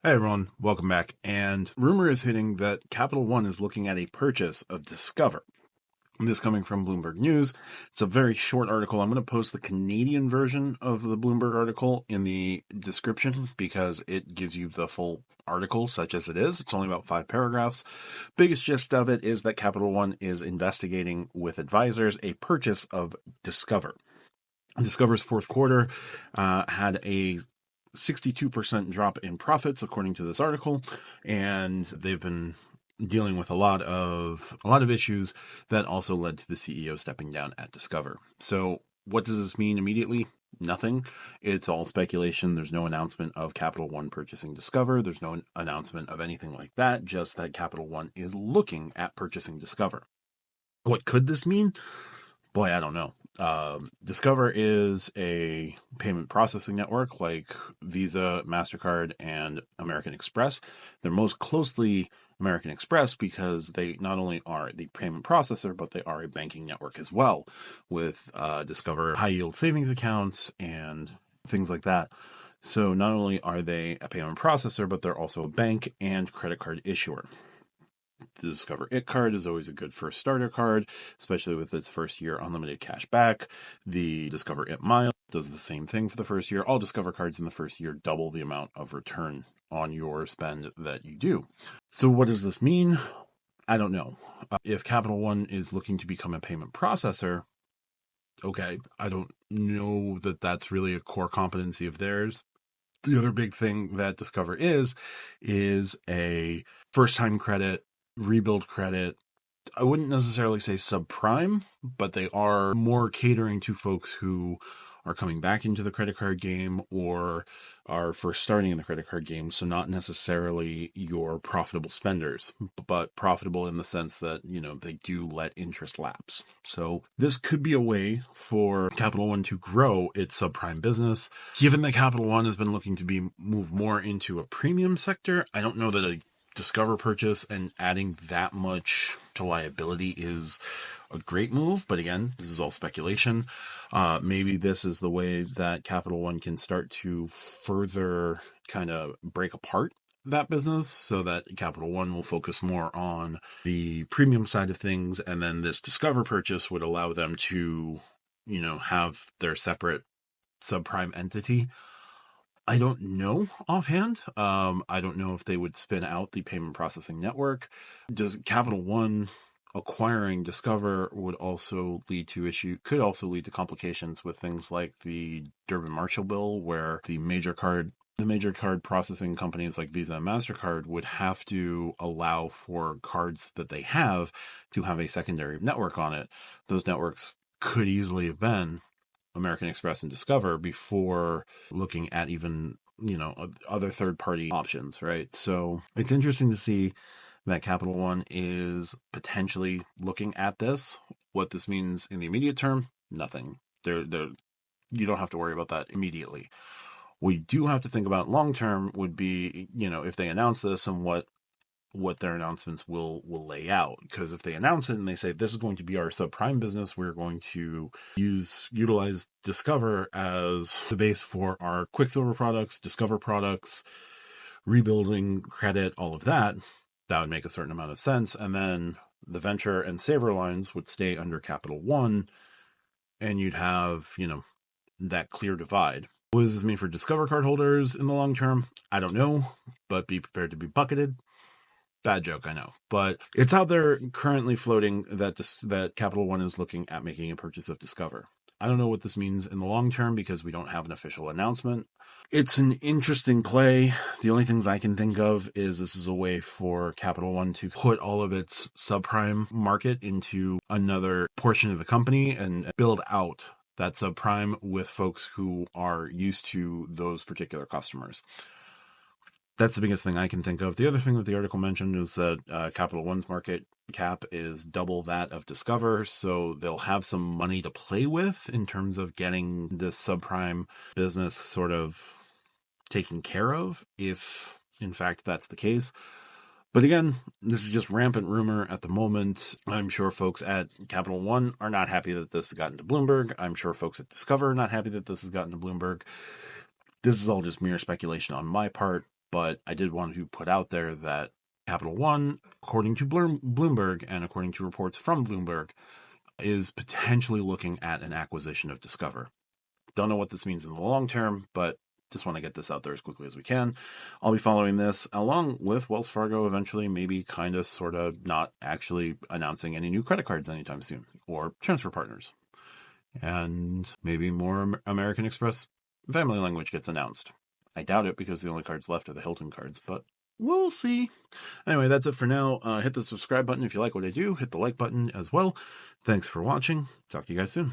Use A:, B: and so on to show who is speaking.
A: Hey everyone, welcome back. And rumor is hitting that Capital One is looking at a purchase of Discover. This coming from Bloomberg News. It's a very short article. I'm going to post the Canadian version of the Bloomberg article in the description because it gives you the full article such as it is. It's only about 5 paragraphs. Biggest gist of it is that Capital One is investigating with advisors a purchase of Discover. Discover's fourth quarter had a 62% drop in profits, according to this article, and they've been dealing with a lot of issues that also led to the CEO stepping down at Discover. So, what does this mean immediately? Nothing. It's all speculation. There's no announcement of Capital One purchasing Discover. There's no announcement of anything like that, just that Capital One is looking at purchasing Discover. What could this mean? Boy, I don't know. Discover is a payment processing network like Visa, MasterCard, and American Express. They're most closely American Express because they not only are the payment processor, but they are a banking network as well, with Discover high yield savings accounts and things like that. So not only are they a payment processor, but they're also a bank and credit card issuer. The Discover It card is always a good first starter card, especially with its first year unlimited cash back. The Discover It Mile does the same thing for the first year. All Discover cards in the first year double the amount of return on your spend that you do. So what does this mean? I don't know. If Capital One is looking to become a payment processor, okay, I don't know that that's really a core competency of theirs. The other big thing that Discover is a first-time credit, rebuild credit. I wouldn't necessarily say subprime, but they are more catering to folks who are coming back into the credit card game or are first starting in the credit card game. So not necessarily your profitable spenders, but profitable in the sense that, they do let interest lapse. So this could be a way for Capital One to grow its subprime business. Given that Capital One has been looking to move more into a premium sector, I don't know that a Discover purchase and adding that much to liability is a great move, but again, this is all speculation. Maybe this is the way that Capital One can start to further kind of break apart that business so that Capital One will focus more on the premium side of things, and then this Discover purchase would allow them to, have their separate subprime entity. I don't know offhand. I don't know if they would spin out the payment processing network. Does Capital One acquiring Discover could also lead to complications with things like the Durbin-Marshall bill, where the major card processing companies like Visa and MasterCard would have to allow for cards that they have to have a secondary network on it. Those networks could easily have been American Express and Discover before looking at even, other third-party options, right? So it's interesting to see that Capital One is potentially looking at this. What this means in the immediate term, nothing. You don't have to worry about that immediately. We do have to think about long term would be, if they announce this and what their announcements will lay out. Because if they announce it and they say this is going to be our subprime business, we're going to utilize Discover as the base for our Quicksilver products, Discover products, rebuilding credit, all of that, that would make a certain amount of sense. And then the Venture and Saver lines would stay under Capital One, and you'd have, that clear divide. What does this mean for Discover card holders in the long term? I don't know, but be prepared to be bucketed. Bad joke, I know. But it's out there currently floating that Capital One is looking at making a purchase of Discover. I don't know what this means in the long term because we don't have an official announcement. It's an interesting play. The only things I can think of is this is a way for Capital One to put all of its subprime market into another portion of the company and build out that subprime with folks who are used to those particular customers. That's the biggest thing I can think of. The other thing that the article mentioned is that Capital One's market cap is double that of Discover, so they'll have some money to play with in terms of getting this subprime business sort of taken care of, if in fact that's the case. But again, this is just rampant rumor at the moment. I'm sure folks at Capital One are not happy that this has gotten to Bloomberg. I'm sure folks at Discover are not happy that this has gotten to Bloomberg. This is all just mere speculation on my part. but I did want to put out there that Capital One, according to Bloomberg and according to reports from Bloomberg, is potentially looking at an acquisition of Discover. Don't know what this means in the long term, but just want to get this out there as quickly as we can. I'll be following this along with Wells Fargo eventually, maybe kind of sort of not actually announcing any new credit cards anytime soon or transfer partners. And maybe more American Express family language gets announced. I doubt it because the only cards left are the Hilton cards, but we'll see. Anyway, that's it for now. Hit the subscribe button if you like what I do. Hit the like button as well. Thanks for watching. Talk to you guys soon.